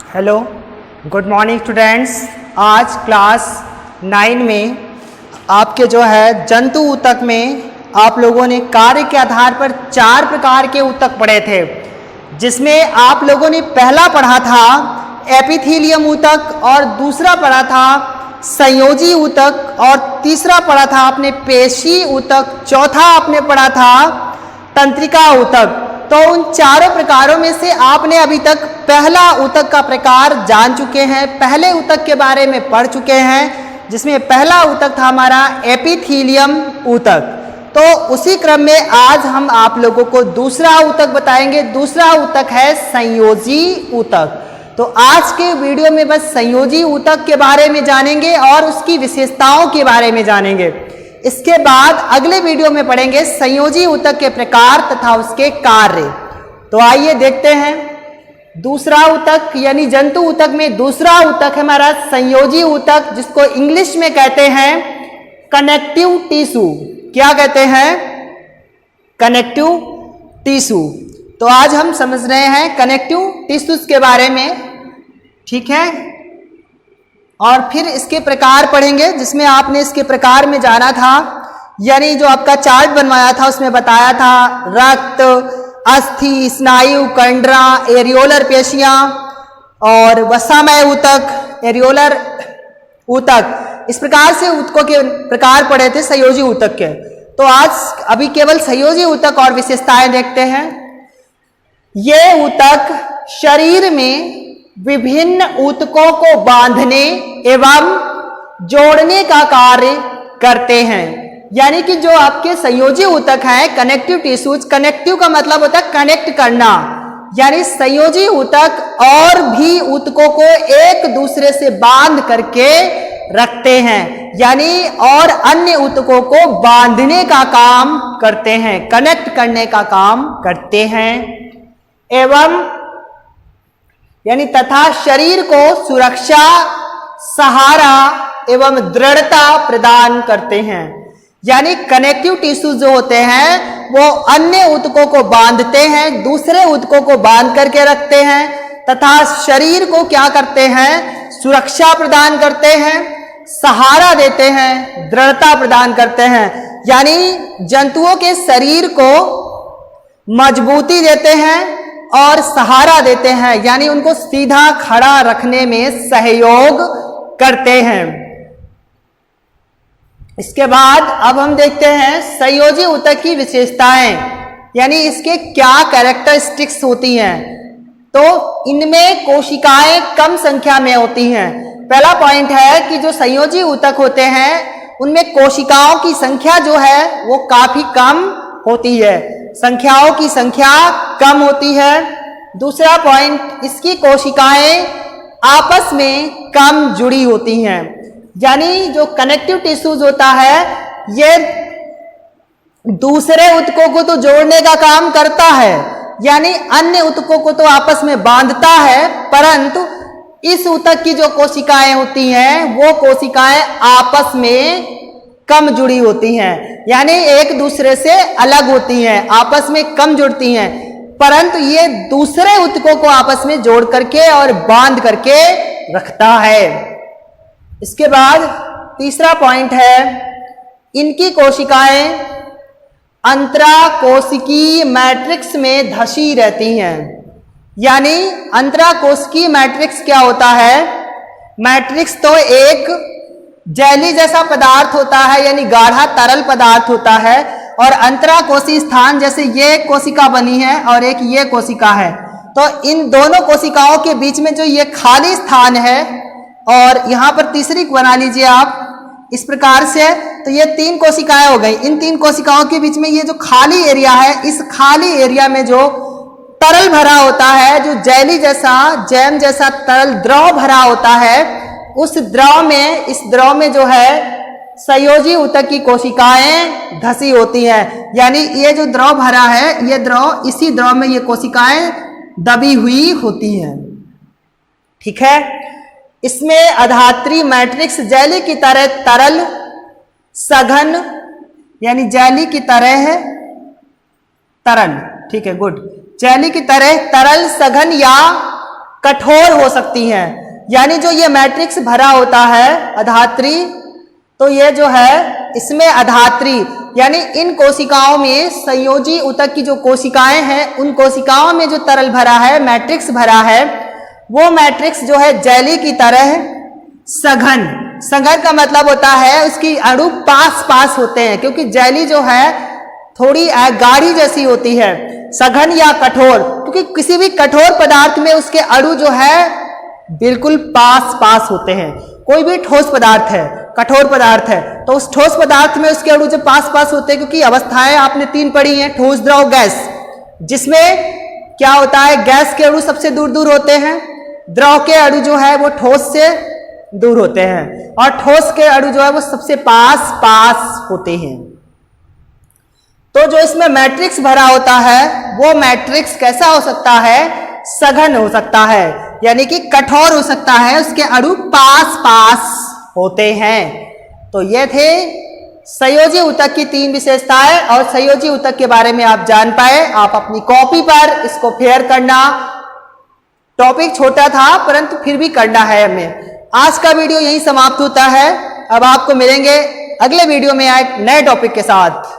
Hello, good morning students. आज class 9 में आपके जो है जंतु ऊतक में आप लोगों ने कार्य के आधार पर 4 प्रकार के ऊतक पढ़े थे, जिसमें आप लोगों ने पहला पढ़ा था एपिथेलियम ऊतक और दूसरा पढ़ा था संयोजी ऊतक और तीसरा पढ़ा था आपने पेशी ऊतक, चौथा आपने पढ़ा था तंत्रिका ऊतक। तो उन चारों प्रकारों में से आपने अभी तक पहला ऊतक का प्रकार जान चुके हैं, पहले ऊतक के बारे में पढ़ चुके हैं, जिसमें पहला ऊतक था हमारा एपिथेलियम ऊतक। तो उसी क्रम में आज हम आप लोगों को दूसरा ऊतक बताएंगे। दूसरा ऊतक है संयोजी ऊतक। तो आज के वीडियो में बस संयोजी ऊतक के बारे में जानेंगे और उसकी विशेषताओं के बारे में जानेंगे। इसके बाद अगले वीडियो में पढ़ेंगे संयोजी ऊतक के प्रकार तथा उसके कार्य। तो आइए देखते हैं दूसरा ऊतक यानी जंतु ऊतक में दूसरा ऊतक है हमारा संयोजी ऊतक, जिसको इंग्लिश में कहते हैं कनेक्टिव टिश्यू। क्या कहते हैं? Connective tissue. तो आज हम समझ रहे हैं कनेक्टिव टिश्यूज के बारे में, ठीक है। और फिर इसके प्रकार पढ़ेंगे, जिसमें आपने इसके प्रकार में जाना था, यानी जो आपका चार्ट बनवाया था उसमें बताया था रक्त, अस्थि, स्नायु, कंडरा, एरियोलर पेशियां और वसामय ऊतक, एरियोलर ऊतक। इस प्रकार से ऊतकों के प्रकार पढ़े थे संयोजी ऊतक के। तो आज अभी केवल संयोजी ऊतक और विशेषताएं देखते हैं। ये ऊतक शरीर में विभिन्न ऊतकों को बांधने एवं जोड़ने का कार्य करते हैं। यानी कि जो आपके संयोजी ऊतक हैं कनेक्टिव टिश्यूज, कनेक्टिव का मतलब होता है कनेक्ट करना, यानी संयोजी ऊतक और भी ऊतकों को एक दूसरे से बांध करके रखते हैं, यानी और अन्य ऊतकों को बांधने का काम करते हैं, कनेक्ट करने का काम करते हैं एवं यानी तथा शरीर को सुरक्षा, सहारा एवं दृढ़ता प्रदान करते हैं। यानी कनेक्टिव टिश्यू जो होते हैं वो अन्य ऊतकों को बांधते हैं, दूसरे ऊतकों को बांध करके रखते हैं तथा शरीर को क्या करते हैं? सुरक्षा प्रदान करते हैं, सहारा देते हैं, दृढ़ता प्रदान करते हैं। यानी जंतुओं के शरीर को मजबूती देते हैं और सहारा देते हैं, यानी उनको सीधा खड़ा रखने में सहयोग करते हैं। इसके बाद अब हम देखते हैं संयोजी ऊतक की विशेषताएं, यानी इसके क्या कैरेक्टरिस्टिक्स होती हैं। तो इनमें कोशिकाएं कम संख्या में होती हैं। पहला पॉइंट है कि जो संयोजी ऊतक होते हैं उनमें कोशिकाओं की संख्या जो है वो काफी कम होती है, संख्याओं की संख्या कम होती है। दूसरा पॉइंट, इसकी कोशिकाएं आपस में कम जुड़ी होती हैं, यानी जो कनेक्टिव टिश्यूज होता है ये दूसरे ऊतकों को तो जोड़ने का काम करता है, यानी अन्य ऊतकों को तो आपस में बांधता है, परंतु इस ऊतक की जो कोशिकाएं होती हैं वो कोशिकाएं आपस में कम जुड़ी होती हैं, यानी एक दूसरे से अलग होती हैं, आपस में कम जुड़ती हैं, परंतु ये दूसरे ऊतकों को आपस में जोड़ करके और बांध करके रखता है। इसके बाद तीसरा पॉइंट है, इनकी कोशिकाएं अंतराकोशिकीय मैट्रिक्स में धसी रहती हैं। यानी अंतराकोशिकीय मैट्रिक्स क्या होता है? मैट्रिक्स तो एक जेली जैसा पदार्थ होता है, यानी गाढ़ा तरल पदार्थ होता है, और अंतराकोशीय स्थान जैसे ये कोशिका बनी है और एक ये कोशिका है, तो इन दोनों कोशिकाओं के बीच में जो ये खाली स्थान है, और यहाँ पर तीसरी बना लीजिए आप इस प्रकार से, तो ये 3 कोशिकाएं हो गई। इन 3 कोशिकाओं के बीच में ये जो खाली एरिया है, इस खाली एरिया में जो तरल भरा होता है, जो जेली जैसा, जैम जैसा तरल द्रव भरा होता है, उस द्रव में, इस द्रव में जो है संयोजी ऊतक की कोशिकाएं धसी होती हैं। यानी ये जो द्रव भरा है, ये द्रव, इसी द्रव में ये कोशिकाएं दबी हुई होती हैं, ठीक है। इसमें अधात्री मैट्रिक्स जेली की तरह तरल, सघन, यानी जेली की तरह है तरल, ठीक है, गुड, जेली की तरह तरल, सघन या कठोर हो सकती हैं। यानी जो ये मैट्रिक्स भरा होता है अधात्री, तो ये जो है इसमें अधात्री यानी इन कोशिकाओं में संयोजी ऊतक की जो कोशिकाएं हैं उन कोशिकाओं में जो तरल भरा है, मैट्रिक्स भरा है, वो मैट्रिक्स जो है जेली की तरह सघन, सघन का मतलब होता है उसकी अणु पास पास होते हैं, क्योंकि जेली जो है थोड़ी गाढ़ी जैसी होती है। सघन या कठोर, क्योंकि किसी भी कठोर पदार्थ में उसके अणु जो है बिल्कुल पास पास होते हैं। कोई भी ठोस पदार्थ है, कठोर पदार्थ है, तो उस ठोस पदार्थ में उसके अणु जो पास पास होते हैं, क्योंकि अवस्थाएं आपने 3 पढ़ी हैं, ठोस, द्रव, गैस, जिसमें क्या होता है गैस के अणु सबसे दूर दूर होते हैं, द्रव के अणु जो है वो ठोस से दूर होते हैं, और ठोस के अणु जो है वो सबसे पास पास होते हैं। तो जो इसमें मैट्रिक्स भरा होता है वो मैट्रिक्स कैसा हो सकता है, सघन हो सकता है, यानी कि कठोर हो सकता है, उसके अणु पास पास होते हैं। तो ये थे संयोजी ऊतक की 3 विशेषताएं, और संयोजी ऊतक के बारे में आप जान पाए। आप अपनी कॉपी पर इसको फेयर करना, टॉपिक छोटा था परंतु फिर भी करना है हमें। आज का वीडियो यहीं समाप्त होता है। अब आपको मिलेंगे अगले वीडियो में एक नए टॉपिक के साथ।